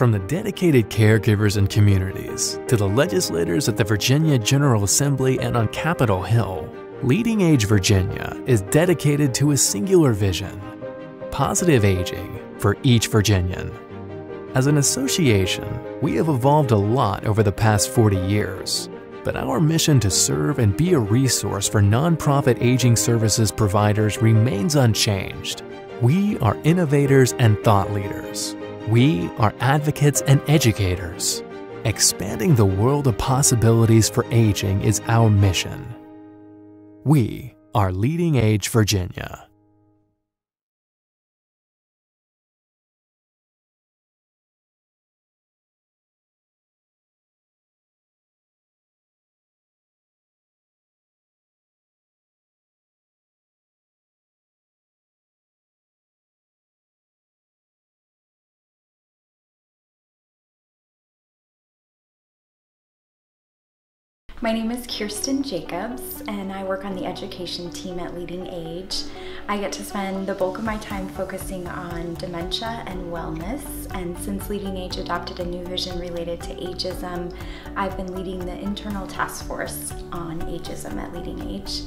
From the dedicated caregivers and communities to the legislators at the Virginia General Assembly and on Capitol Hill, Leading Age Virginia is dedicated to a singular vision: positive aging for each Virginian. As an association, we have evolved a lot over the past 40 years, but our mission to serve and be a resource for nonprofit aging services providers remains unchanged. We are innovators and thought leaders. We are advocates and educators. Expanding the world of possibilities for aging is our mission. We are Leading Age Virginia. My name is Kirsten Jacobs, and I work on the education team at Leading Age. I get to spend the bulk of my time focusing on dementia and wellness, and since Leading Age adopted a new vision related to ageism, I've been leading the internal task force on ageism at Leading Age.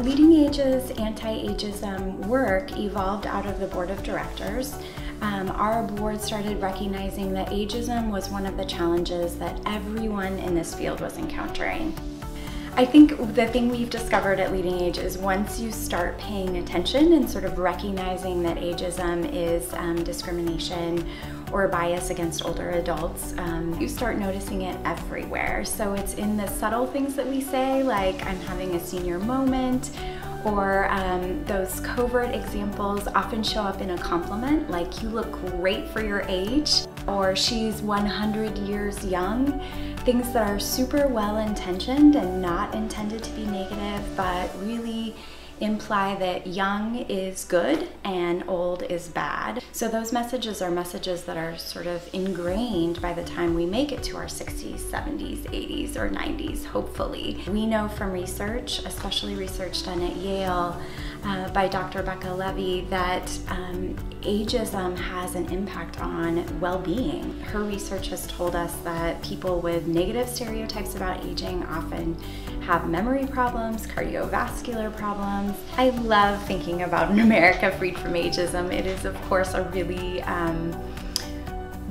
Leading Age's anti-ageism work evolved out of the board of directors. Our board started recognizing that ageism was one of the challenges that everyone in this field was encountering. I think the thing we've discovered at Leading Age is once you start paying attention and sort of recognizing that ageism is discrimination or bias against older adults, you start noticing it everywhere. So it's in the subtle things that we say, like I'm having a senior moment, or those covert examples often show up in a compliment, like you look great for your age, or she's 100 years young. Things that are super well-intentioned and not intended to be negative, but really imply that young is good and old is bad. So those messages are messages that are sort of ingrained by the time we make it to our 60s, 70s, 80s, or 90s, hopefully. We know from research, especially research done at Yale by Dr. Becca Levy, that ageism has an impact on well-being. Her research has told us that people with negative stereotypes about aging often have memory problems, cardiovascular problems. I love thinking about an America freed from ageism. It is, of course, a really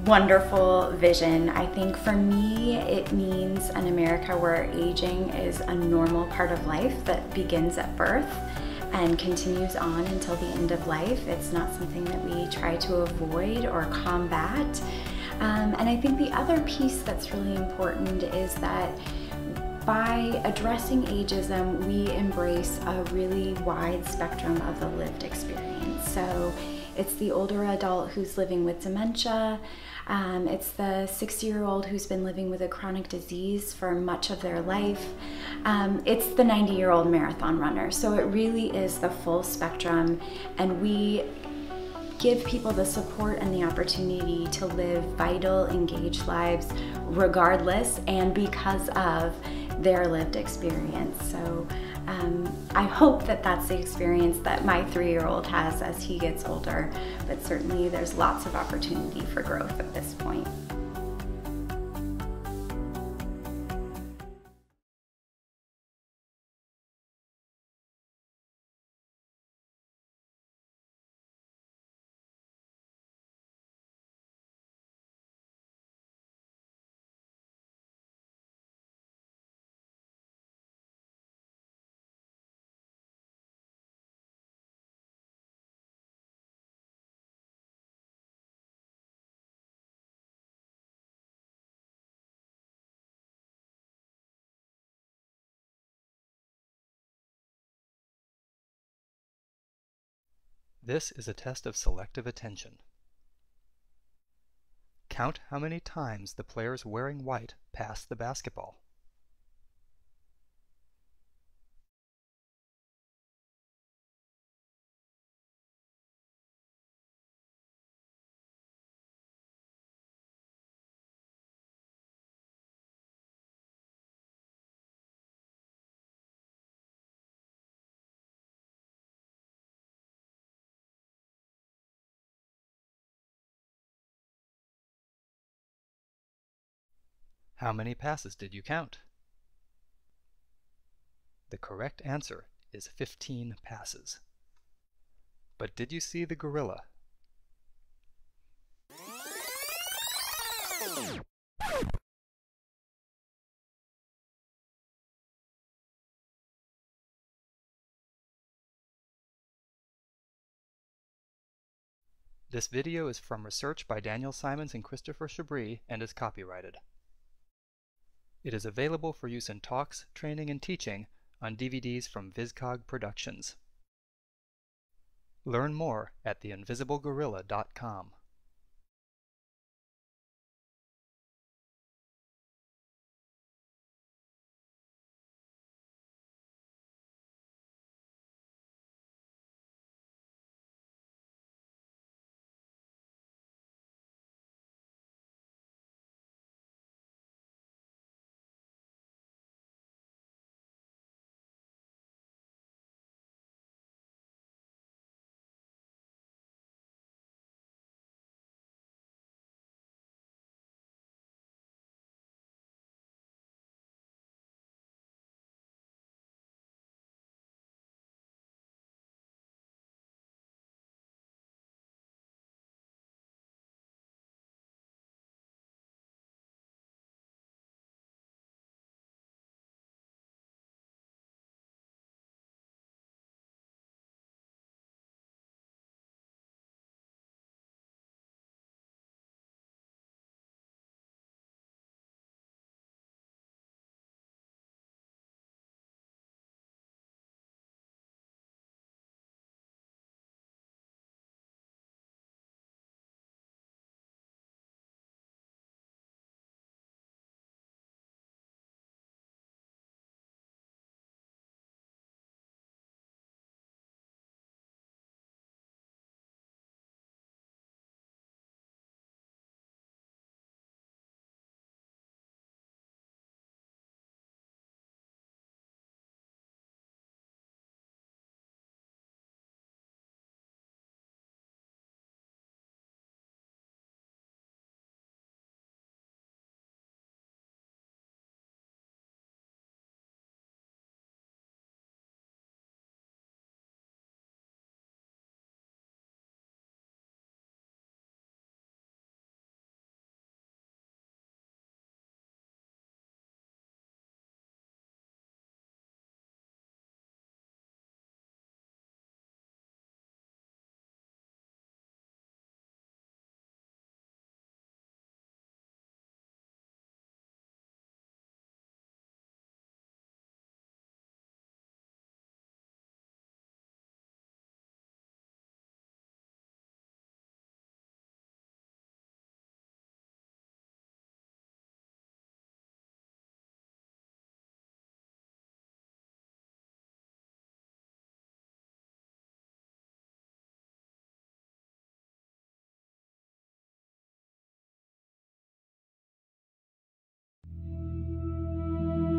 wonderful vision. I think for me, it means an America where aging is a normal part of life that begins at birth and continues on until the end of life. It's not something that we try to avoid or combat. And I think the other piece that's really important is that by addressing ageism, we embrace a really wide spectrum of the lived experience. So it's the older adult who's living with dementia, it's the 60-year-old who's been living with a chronic disease for much of their life, it's the 90-year-old marathon runner. So it really is the full spectrum, and we give people the support and the opportunity to live vital, engaged lives regardless and because of their lived experience. So I hope that that's the experience that my 3-year-old has as he gets older, but certainly there's lots of opportunity for growth at this point. This is a test of selective attention. Count how many times the players wearing white pass the basketball. How many passes did you count? The correct answer is 15 passes. But did you see the gorilla? This video is from research by Daniel Simons and Christopher Chabris and is copyrighted. It is available for use in talks, training, and teaching on DVDs from VisCog Productions. Learn more at theinvisiblegorilla.com.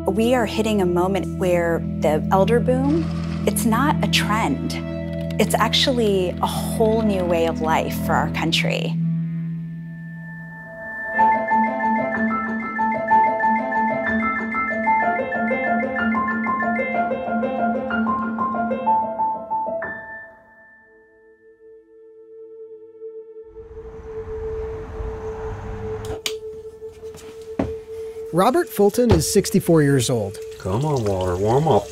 We are hitting a moment where the elder boom, it's not a trend. It's actually a whole new way of life for our country. Robert Fulton is 64 years old. Come on, Walter, warm up.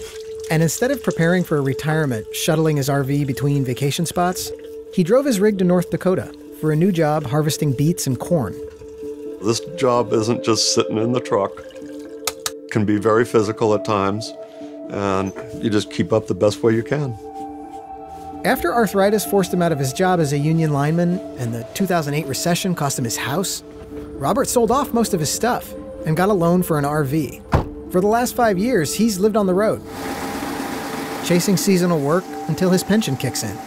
And instead of preparing for retirement, shuttling his RV between vacation spots, he drove his rig to North Dakota for a new job harvesting beets and corn. This job isn't just sitting in the truck. It can be very physical at times, and you just keep up the best way you can. After arthritis forced him out of his job as a union lineman and the 2008 recession cost him his house, Robert sold off most of his stuff and got a loan for an RV. For the last 5 years, he's lived on the road, chasing seasonal work until his pension kicks in.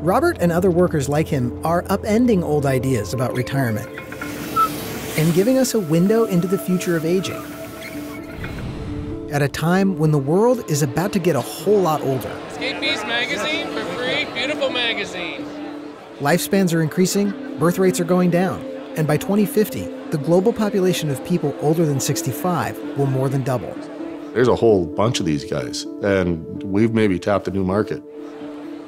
Robert and other workers like him are upending old ideas about retirement and giving us a window into the future of aging at a time when the world is about to get a whole lot older. Escape Beast magazine for free, beautiful magazine. Lifespans are increasing, birth rates are going down, And by 2050, the global population of people older than 65 will more than double. There's a whole bunch of these guys, and we've maybe tapped a new market.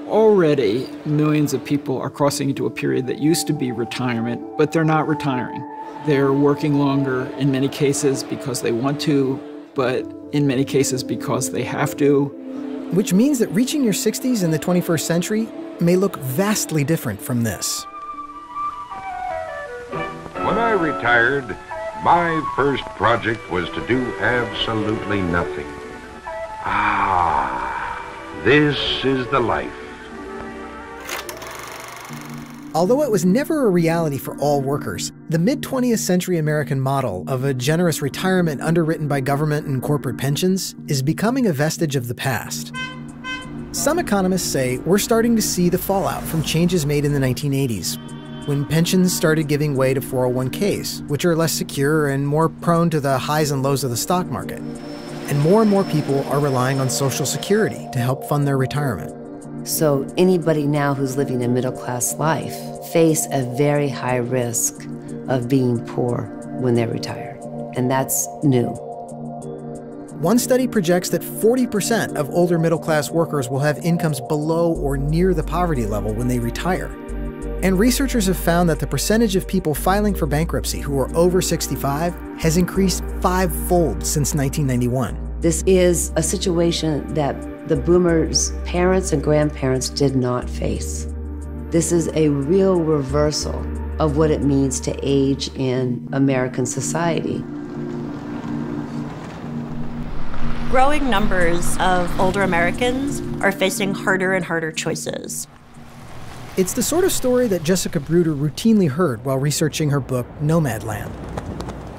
Already, millions of people are crossing into a period that used to be retirement, but they're not retiring. They're working longer in many cases because they want to, but in many cases because they have to. Which means that reaching your 60s in the 21st century may look vastly different from this. When I retired, my first project was to do absolutely nothing. This is the life. Although it was never a reality for all workers, the mid-20th century American model of a generous retirement underwritten by government and corporate pensions is becoming a vestige of the past. Some economists say we're starting to see the fallout from changes made in the 1980s, when pensions started giving way to 401ks, which are less secure and more prone to the highs and lows of the stock market. And more people are relying on Social Security to help fund their retirement. So anybody now who's living a middle-class life face a very high risk of being poor when they're retired, and that's new. One study projects that 40% of older middle-class workers will have incomes below or near the poverty level when they retire. And researchers have found that the percentage of people filing for bankruptcy who are over 65 has increased 5-fold since 1991. This is a situation that the boomers' parents and grandparents did not face. This is a real reversal of what it means to age in American society. Growing numbers of older Americans are facing harder and harder choices. It's the sort of story that Jessica Bruder routinely heard while researching her book, Nomadland.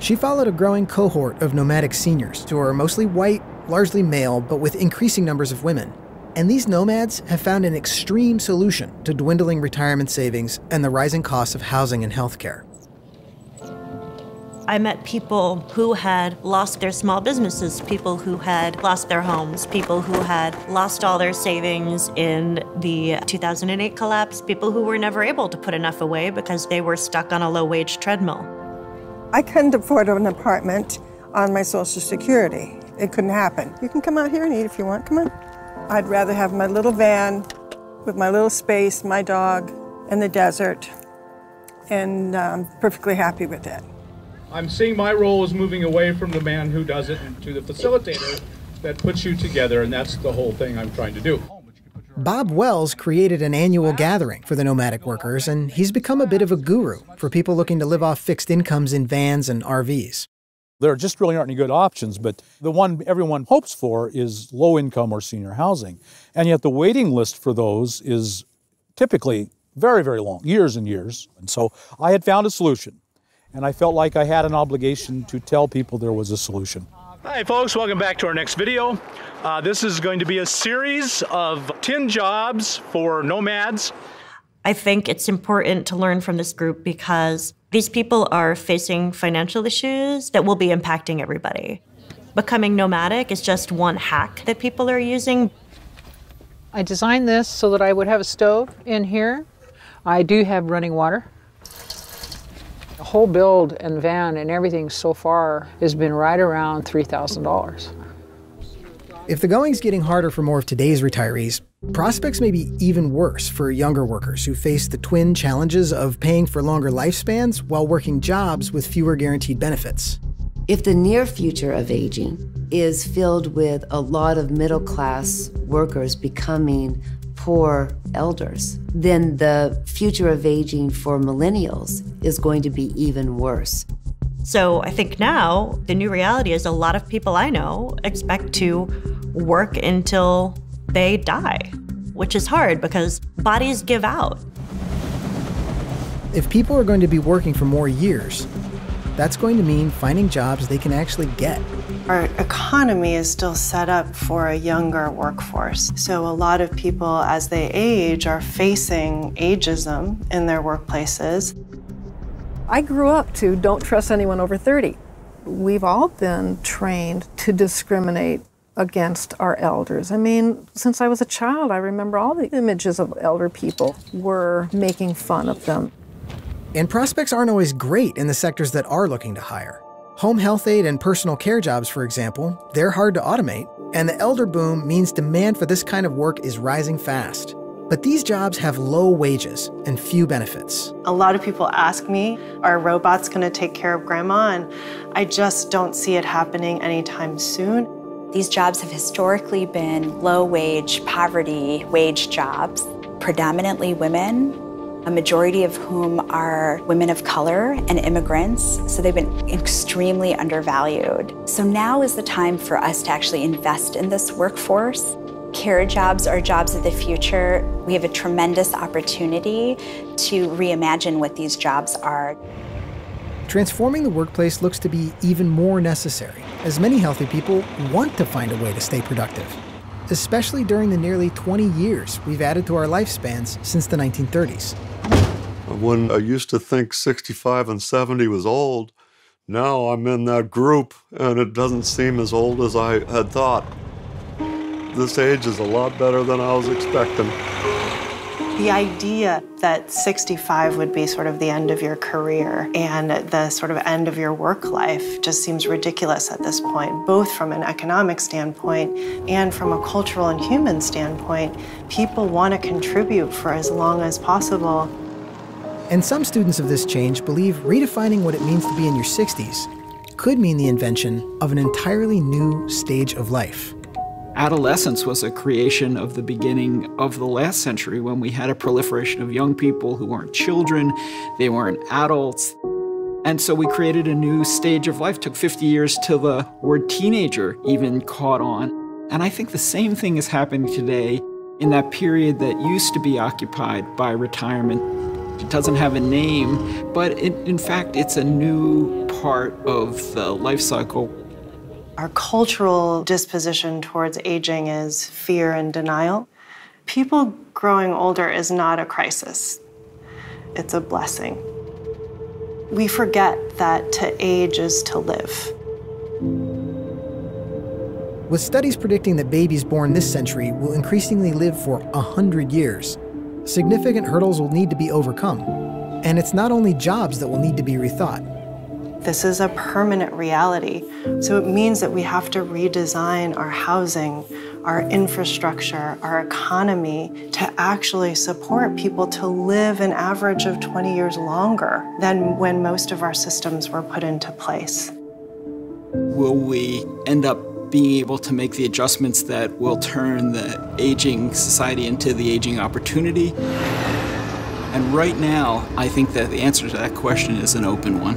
She followed a growing cohort of nomadic seniors who are mostly white, largely male, but with increasing numbers of women. And these nomads have found an extreme solution to dwindling retirement savings and the rising costs of housing and healthcare. I met people who had lost their small businesses, people who had lost their homes, people who had lost all their savings in the 2008 collapse, people who were never able to put enough away because they were stuck on a low-wage treadmill. I couldn't afford an apartment on my Social Security. It couldn't happen. You can come out here and eat if you want, come on. I'd rather have my little van with my little space, my dog, and the desert, and I'm perfectly happy with that. I'm seeing my role as moving away from the man who does it to the facilitator that puts you together, and that's the whole thing I'm trying to do. Bob Wells created an annual gathering for the nomadic workers, and he's become a bit of a guru for people looking to live off fixed incomes in vans and RVs. There just really aren't any good options, but the one everyone hopes for is low income or senior housing. And yet the waiting list for those is typically very, very long, years and years. And so I had found a solution, and I felt like I had an obligation to tell people there was a solution. Hi folks, welcome back to our next video. This is going to be a series of 10 jobs for nomads. I think it's important to learn from this group because these people are facing financial issues that will be impacting everybody. Becoming nomadic is just one hack that people are using. I designed this so that I would have a stove in here. I do have running water. The whole build and van and everything so far has been right around $3,000. If the going's getting harder for more of today's retirees, prospects may be even worse for younger workers who face the twin challenges of paying for longer lifespans while working jobs with fewer guaranteed benefits. If the near future of aging is filled with a lot of middle-class workers becoming poor elders, then the future of aging for millennials is going to be even worse. So I think now the new reality is a lot of people I know expect to work until they die, which is hard because bodies give out. If people are going to be working for more years, that's going to mean finding jobs they can actually get. Our economy is still set up for a younger workforce. So a lot of people, as they age, are facing ageism in their workplaces. I grew up to don't trust anyone over 30. We've all been trained to discriminate against our elders. I mean, since I was a child, I remember all the images of elder people were making fun of them. And prospects aren't always great in the sectors that are looking to hire. Home health aide and personal care jobs, for example, they're hard to automate, and the elder boom means demand for this kind of work is rising fast. But these jobs have low wages and few benefits. A lot of people ask me, are robots going to take care of grandma? And I just don't see it happening anytime soon. These jobs have historically been low-wage, poverty-wage jobs, predominantly women, a majority of whom are women of color and immigrants, so they've been extremely undervalued. So now is the time for us to actually invest in this workforce. Care jobs are jobs of the future. We have a tremendous opportunity to reimagine what these jobs are. Transforming the workplace looks to be even more necessary, as many healthy people want to find a way to stay productive, especially during the nearly 20 years we've added to our lifespans since the 1930s. When I used to think 65 and 70 was old, now I'm in that group, and it doesn't seem as old as I had thought. This age is a lot better than I was expecting. The idea that 65 would be sort of the end of your career and the sort of end of your work life just seems ridiculous at this point, both from an economic standpoint and from a cultural and human standpoint. People want to contribute for as long as possible. And some students of this change believe redefining what it means to be in your 60s could mean the invention of an entirely new stage of life. Adolescence was a creation of the beginning of the last century when we had a proliferation of young people who weren't children, they weren't adults. And so we created a new stage of life. It took 50 years till the word teenager even caught on. And I think the same thing is happening today in that period that used to be occupied by retirement. It doesn't have a name, but in fact, it's a new part of the life cycle. Our cultural disposition towards aging is fear and denial. People growing older is not a crisis. It's a blessing. We forget that to age is to live. With studies predicting that babies born this century will increasingly live for 100 years, significant hurdles will need to be overcome. And it's not only jobs that will need to be rethought. This is a permanent reality. So it means that we have to redesign our housing, our infrastructure, our economy to actually support people to live an average of 20 years longer than when most of our systems were put into place. Will we end up being able to make the adjustments that will turn the aging society into the aging opportunity? And right now, I think that the answer to that question is an open one.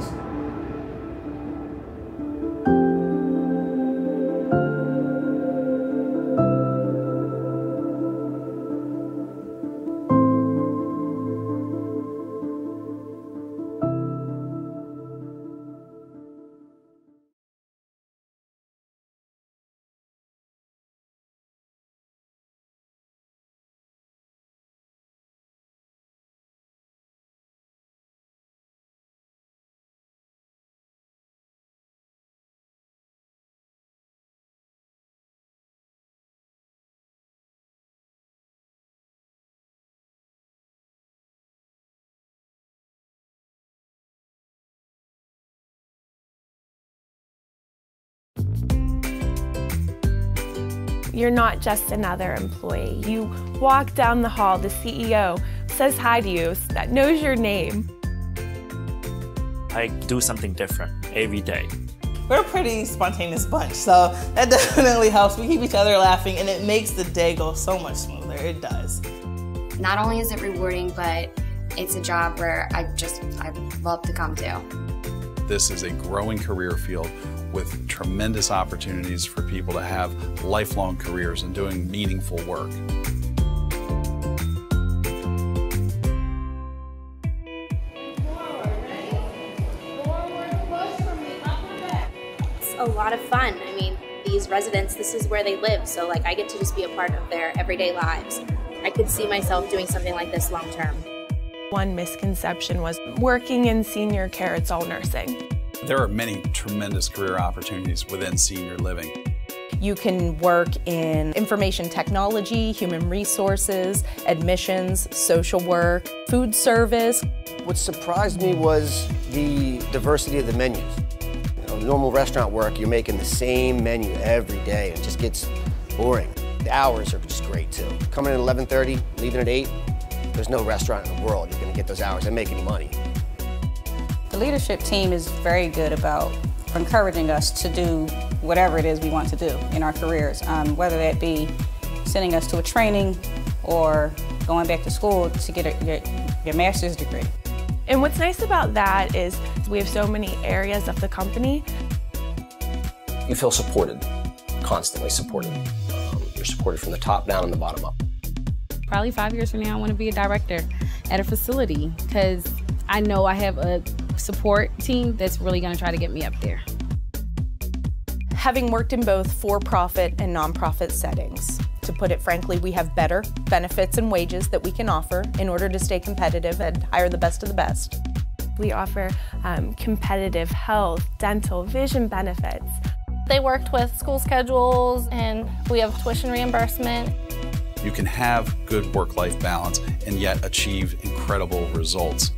You're not just another employee. You walk down the hall, the CEO says hi to you, that knows your name. I do something different every day. We're a pretty spontaneous bunch, so that definitely helps. We keep each other laughing, and it makes the day go so much smoother. It does. Not only is it rewarding, but it's a job where I love to come to. This is a growing career field with tremendous opportunities for people to have lifelong careers and doing meaningful work. It's a lot of fun. I mean, these residents, this is where they live, so like I get to just be a part of their everyday lives. I could see myself doing something like this long term. One misconception was working in senior care, it's all nursing. There are many tremendous career opportunities within senior living. You can work in information technology, human resources, admissions, social work, food service. What surprised me was the diversity of the menus. Normal restaurant work, you're making the same menu every day, and it just gets boring. The hours are just great too. Coming in at 11:30, leaving at 8, there's no restaurant in the world you're gonna get those hours and make any money. The leadership team is very good about encouraging us to do whatever it is we want to do in our careers, whether that be sending us to a training or going back to school to get your master's degree. And what's nice about that is we have so many areas of the company. You feel supported, constantly supported. You're supported from the top down and the bottom up. Probably 5 years from now, I want to be a director at a facility because I know I have a support team that's really going to try to get me up there. Having worked in both for-profit and nonprofit settings, to put it frankly, we have better benefits and wages that we can offer in order to stay competitive and hire the best of the best. We offer competitive health, dental, vision benefits. They worked with school schedules and we have tuition reimbursement. You can have good work-life balance and yet achieve incredible results.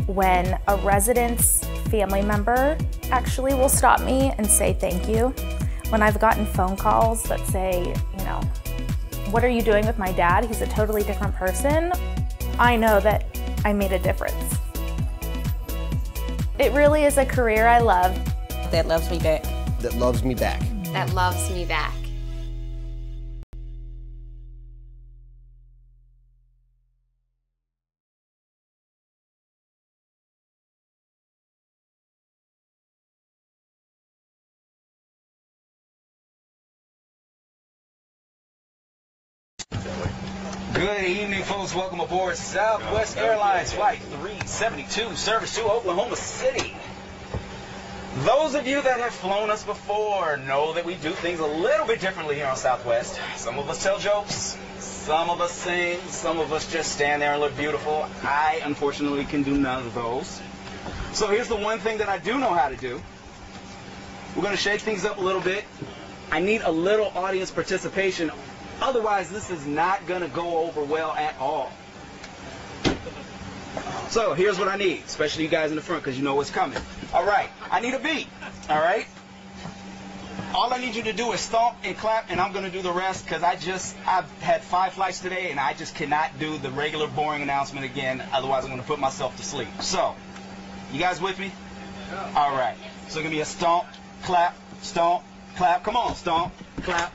When a resident's family member actually will stop me and say thank you. When I've gotten phone calls that say, you know, what are you doing with my dad? He's a totally different person. I know that I made a difference. It really is a career I love. That loves me back. That loves me back. That loves me back. Good evening, folks. Welcome aboard Southwest Airlines Flight 372, service to Oklahoma City. Those of you that have flown us before know that we do things a little bit differently here on Southwest. Some of us tell jokes, some of us sing, some of us just stand there and look beautiful. I, unfortunately, can do none of those. So here's the one thing that I do know how to do. We're going to shake things up a little bit. I need a little audience participation. Otherwise, this is not going to go over well at all. So here's what I need, especially you guys in the front because you know what's coming. All right, I need a beat, all right? All I need you to do is stomp and clap, and I'm going to do the rest because I've had 5 flights today, and I just cannot do the regular boring announcement again. Otherwise, I'm going to put myself to sleep. So, you guys with me? All right, so give me a stomp, clap, clap. Come on, stomp, clap,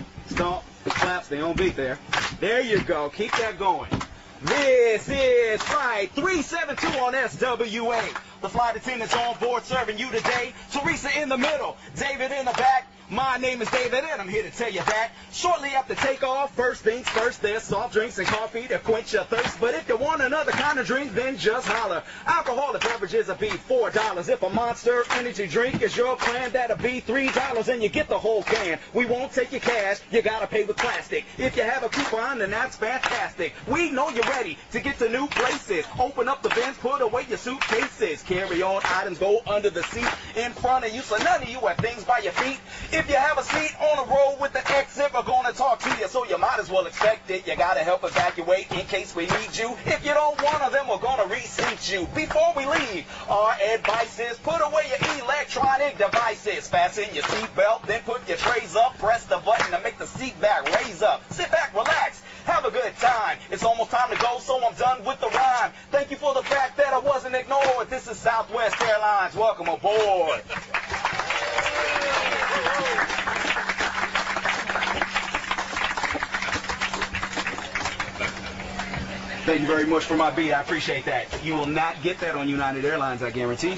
stay on beat there. There you go. Keep that going. This is Flight 372 on SWA. The flight attendants on board serving you today. Teresa in the middle, David in the back. My name is David and I'm here to tell you that shortly after takeoff, first things first, there's soft drinks and coffee to quench your thirst. But if you want another kind of drink, then just holler. Alcoholic beverages will be $4. If a Monster Energy drink is your plan, that'll be $3 and you get the whole can. We won't take your cash, you gotta pay with plastic. If you have a coupon, then that's fantastic. We know you're ready to get to new places. Open up the bins, put away your suitcases. Carry on items, go under the seat in front of you, so none of you have things by your feet. If you have a seat on the road with the exit, we're gonna talk to you, so you might as well expect it. You gotta help evacuate in case we need you. If you don't want to, then we're gonna reseat you. Before we leave, our advice is put away your electronic devices. Fasten your seatbelt, then put your trays up. Press the button to make the seat back raise up. Sit back, relax, have a good time. It's almost time to go, so I'm done with the rhyme. Thank you for the fact that I wasn't ignored. This is Southwest Airlines. Welcome aboard. Thank you very much for my beat. I appreciate that. You will not get that on United Airlines, I guarantee.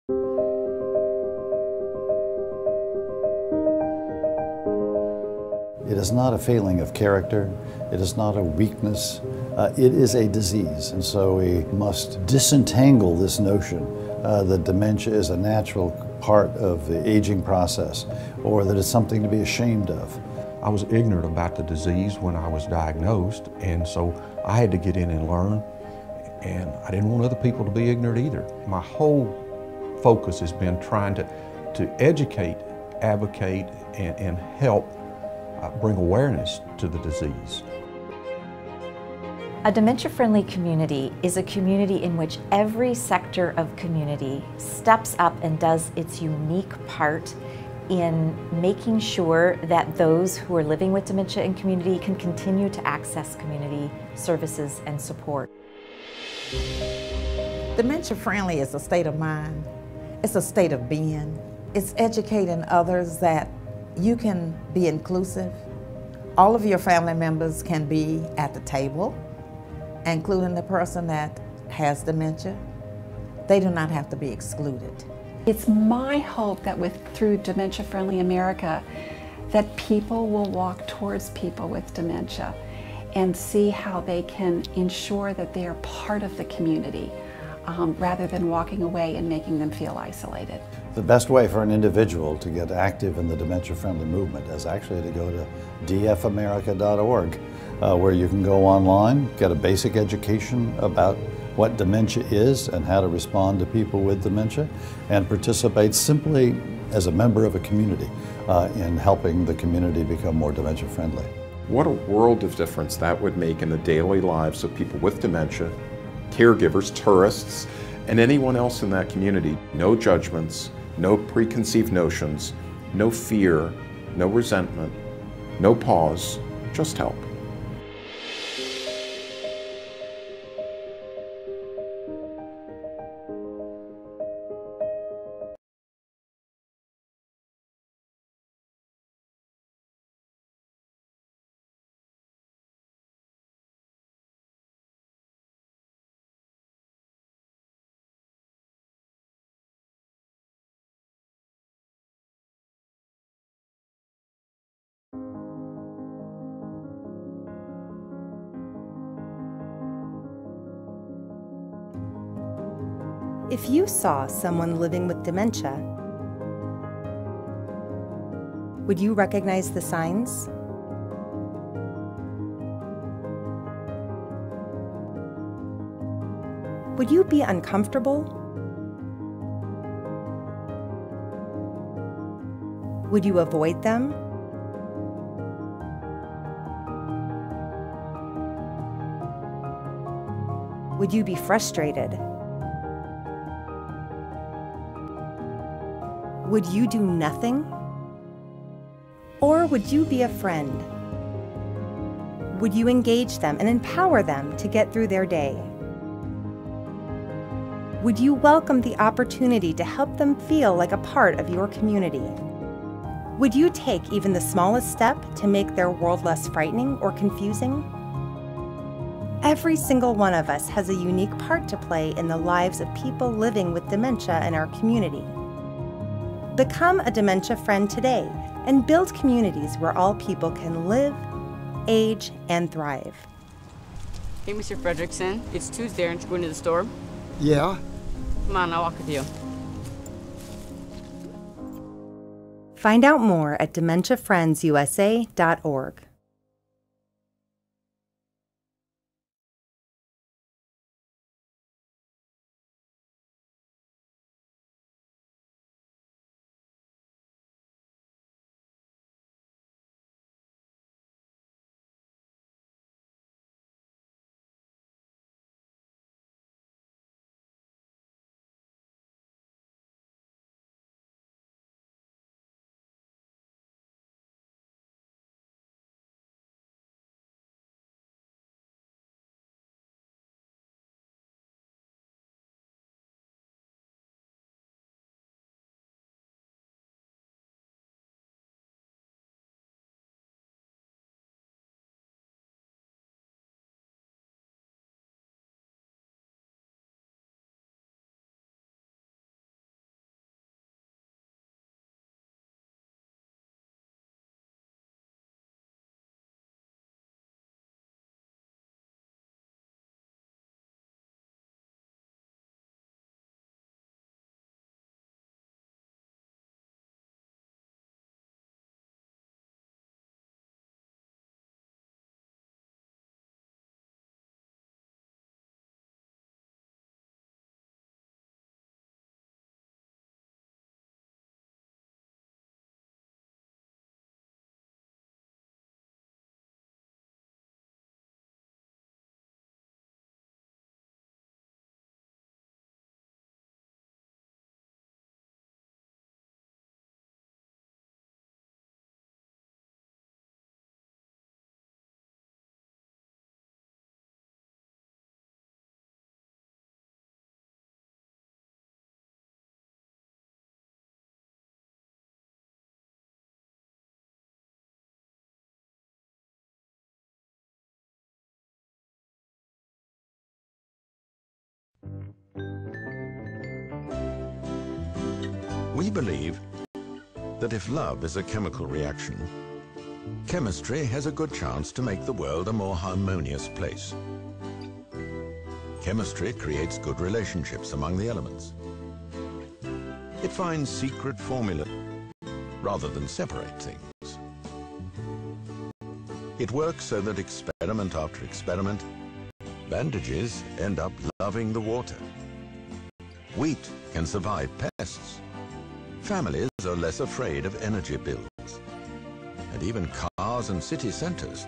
It is not a failing of character. It is not a weakness. It is a disease. And so we must disentangle this notion that dementia is a natural part of the aging process or that it's something to be ashamed of. I was ignorant about the disease when I was diagnosed, and so I had to get in and learn, and I didn't want other people to be ignorant either. My whole focus has been trying to educate, advocate, and help bring awareness to the disease. A dementia-friendly community is a community in which every sector of community steps up and does its unique part in making sure that those who are living with dementia in community can continue to access community services and support. Dementia-friendly is a state of mind. It's a state of being. It's educating others that you can be inclusive. All of your family members can be at the table, including the person that has dementia. They do not have to be excluded. It's my hope that through Dementia Friendly America, that people will walk towards people with dementia and see how they can ensure that they are part of the community rather than walking away and making them feel isolated. The best way for an individual to get active in the dementia-friendly movement is actually to go to dfamerica.org, where you can go online, get a basic education about what dementia is and how to respond to people with dementia, and participate simply as a member of a community in helping the community become more dementia-friendly. What a world of difference that would make in the daily lives of people with dementia, caregivers, tourists, and anyone else in that community. No judgments, no preconceived notions, no fear, no resentment, no pause, just help. If you saw someone living with dementia, would you recognize the signs? Would you be uncomfortable? Would you avoid them? Would you be frustrated? Would you do nothing? Or would you be a friend? Would you engage them and empower them to get through their day? Would you welcome the opportunity to help them feel like a part of your community? Would you take even the smallest step to make their world less frightening or confusing? Every single one of us has a unique part to play in the lives of people living with dementia in our community. Become a dementia friend today and build communities where all people can live, age, and thrive. Hey, Mr. Fredrickson, it's Tuesday. Aren't you going to the store? Yeah. Come on, I'll walk with you. Find out more at dementiafriendsusa.org. We believe that if love is a chemical reaction, chemistry has a good chance to make the world a more harmonious place. Chemistry creates good relationships among the elements. It finds secret formulas rather than separate things. It works so that experiment after experiment, bandages end up loving the water. Wheat can survive pests. Families are less afraid of energy bills. And even cars and city centers.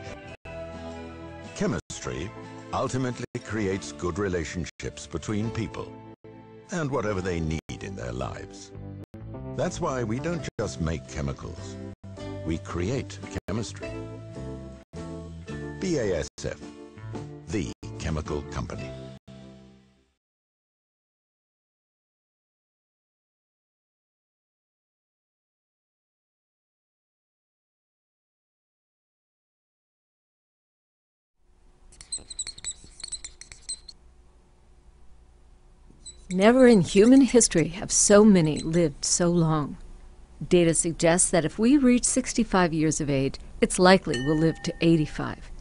Chemistry ultimately creates good relationships between people and whatever they need in their lives. That's why we don't just make chemicals. We create chemistry. BASF, the chemical company. Never in human history have so many lived so long. Data suggests that if we reach 65 years of age, it's likely we'll live to 85.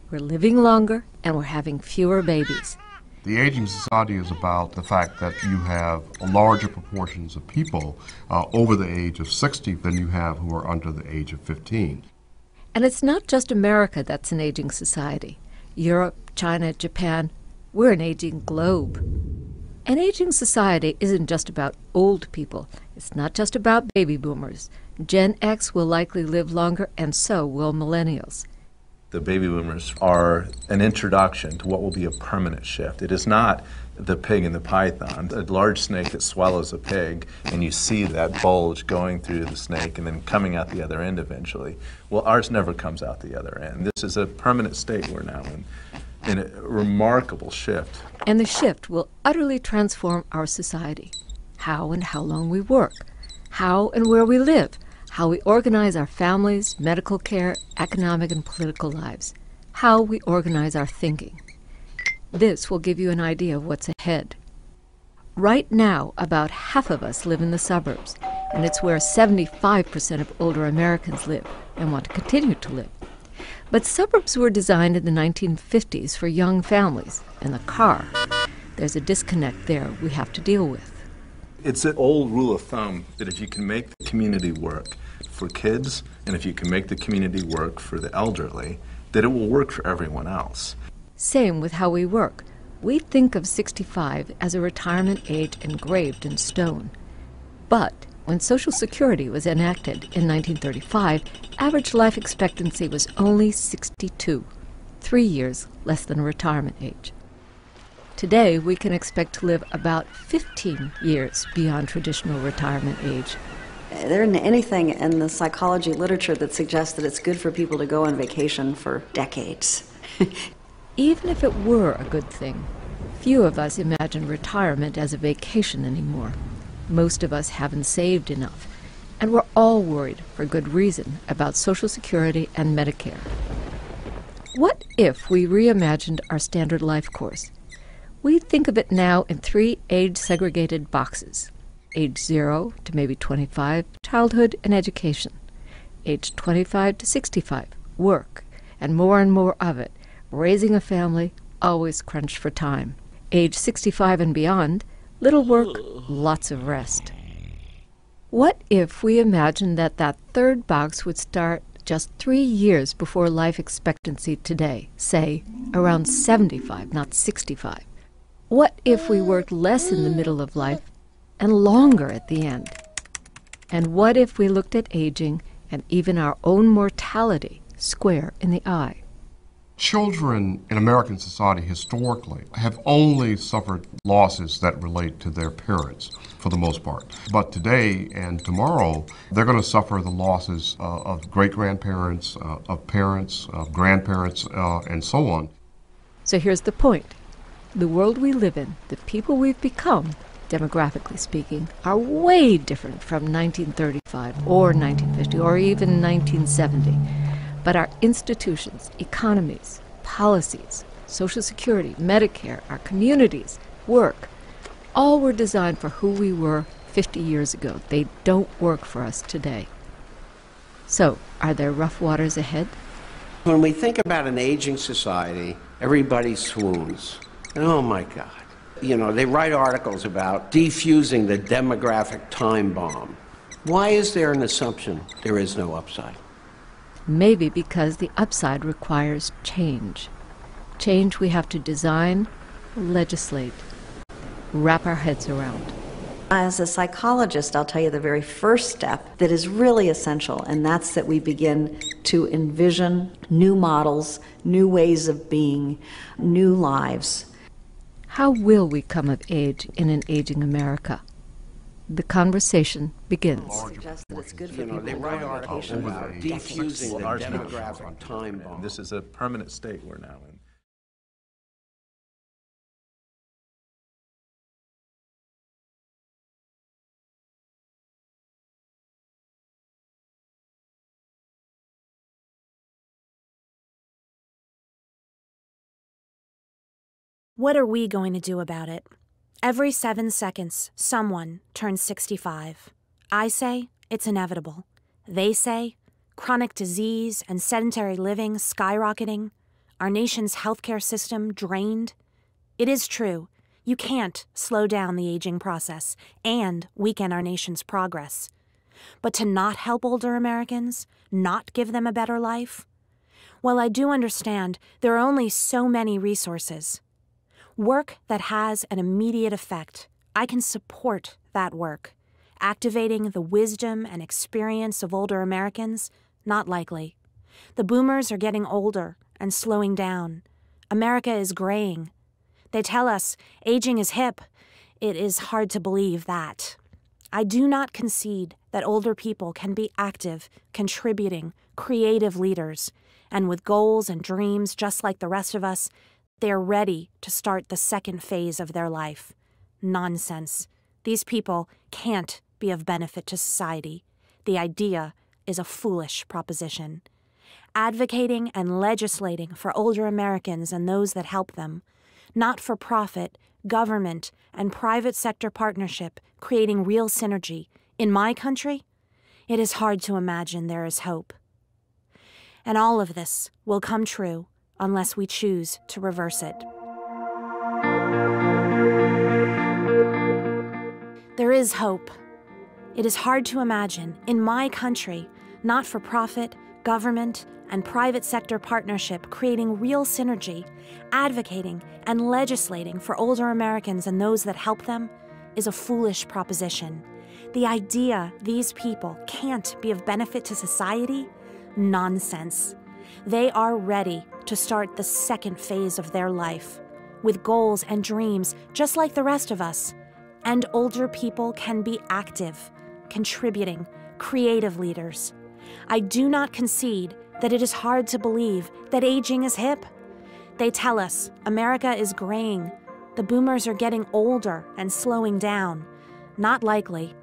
We're living longer and we're having fewer babies. The Aging Society is about the fact that you have larger proportions of people over the age of 60 than you have who are under the age of 15. And it's not just America that's an aging society. Europe, China, Japan, we're an aging globe. An aging society isn't just about old people. It's not just about baby boomers. Gen X will likely live longer, and so will millennials. The baby boomers are an introduction to what will be a permanent shift. It is not the pig and the python, a large snake that swallows a pig, and you see that bulge going through the snake and then coming out the other end eventually. Well, ours never comes out the other end. This is a permanent state we're now in a remarkable shift. And the shift will utterly transform our society. How and how long we work, how and where we live, how we organize our families, medical care, economic and political lives, how we organize our thinking. This will give you an idea of what's ahead. Right now, about half of us live in the suburbs, and it's where 75% of older Americans live and want to continue to live. But suburbs were designed in the 1950s for young families, and the car. There's a disconnect there we have to deal with. It's an old rule of thumb that if you can make the community work for kids, and if you can make the community work for the elderly, that it will work for everyone else. Same with how we work. We think of 65 as a retirement age engraved in stone. But when Social Security was enacted in 1935, average life expectancy was only 62, 3 years less than retirement age. Today, we can expect to live about 15 years beyond traditional retirement age. There isn't anything in the psychology literature that suggests that it's good for people to go on vacation for decades. Even if it were a good thing, few of us imagine retirement as a vacation anymore. Most of us haven't saved enough, and we're all worried, for good reason, about Social Security and Medicare. What if we reimagined our standard life course? We think of it now in 3 age-segregated boxes. Age 0 to maybe 25, childhood and education. Age 25 to 65, work, and more of it, raising a family, always crunched for time. Age 65 and beyond, little work, lots of rest. What if we imagined that that third box would start just 3 years before life expectancy today, say around 75, not 65? What if we worked less in the middle of life and longer at the end? And what if we looked at aging and even our own mortality square in the eye? Children in American society historically have only suffered losses that relate to their parents, for the most part. But today and tomorrow, they're going to suffer the losses of great-grandparents, of parents, of grandparents, and so on. So here's the point. The world we live in, the people we've become, demographically speaking, are way different from 1935 or 1950 or even 1970. But our institutions, economies, policies, Social Security, Medicare, our communities, work, all were designed for who we were 50 years ago. They don't work for us today. So, are there rough waters ahead? When we think about an aging society, everybody swoons. And oh my God. You know, they write articles about defusing the demographic time bomb. Why is there an assumption there is no upside? Maybe because the upside requires change. Change we have to design, legislate, wrap our heads around. As a psychologist, I'll tell you the very first step that is really essential, and that's that we begin to envision new models, new ways of being, new lives. How will we come of age in an aging America? The conversation begins. They write articles about defusing the demographic time bomb. This is a permanent state we're now in. What are we going to do about it? Every 7 seconds, someone turns 65. I say it's inevitable. They say chronic disease and sedentary living skyrocketing, our nation's healthcare system drained. It is true. You can't slow down the aging process and weaken our nation's progress. But to not help older Americans, not give them a better life? Well, I do understand there are only so many resources. Work that has an immediate effect. I can support that work. Activating the wisdom and experience of older Americans? Not likely. The boomers are getting older and slowing down. America is graying. They tell us aging is hip. It is hard to believe that. I do not concede that older people can be active, contributing, creative leaders, and with goals and dreams just like the rest of us, they're ready to start the second phase of their life. Nonsense. These people can't be of benefit to society. The idea is a foolish proposition. Advocating and legislating for older Americans and those that help them, not-for-profit, government, and private sector partnership creating real synergy. In my country, it is hard to imagine there is hope. And all of this will come true unless we choose to reverse it. There is hope. It is hard to imagine, in my country, not-for-profit, government, and private sector partnership creating real synergy, advocating and legislating for older Americans and those that help them is a foolish proposition. The idea these people can't be of benefit to society? Nonsense. They are ready to start the second phase of their life, with goals and dreams just like the rest of us. And older people can be active, contributing, creative leaders. I do not concede that it is hard to believe that aging is hip. They tell us America is graying. The boomers are getting older and slowing down. Not likely.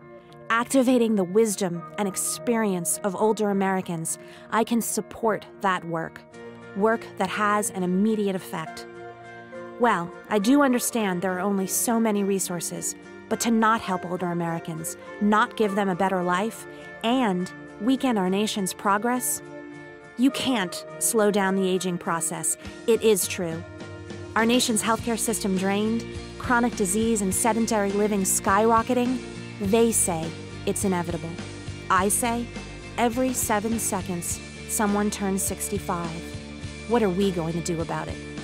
Activating the wisdom and experience of older Americans, I can support that work. Work that has an immediate effect. Well, I do understand there are only so many resources, but to not help older Americans, not give them a better life, and weaken our nation's progress? You can't slow down the aging process. It is true. Our nation's healthcare system drained, chronic disease and sedentary living skyrocketing? They say it's inevitable. I say every 7 seconds, someone turns 65. What are we going to do about it?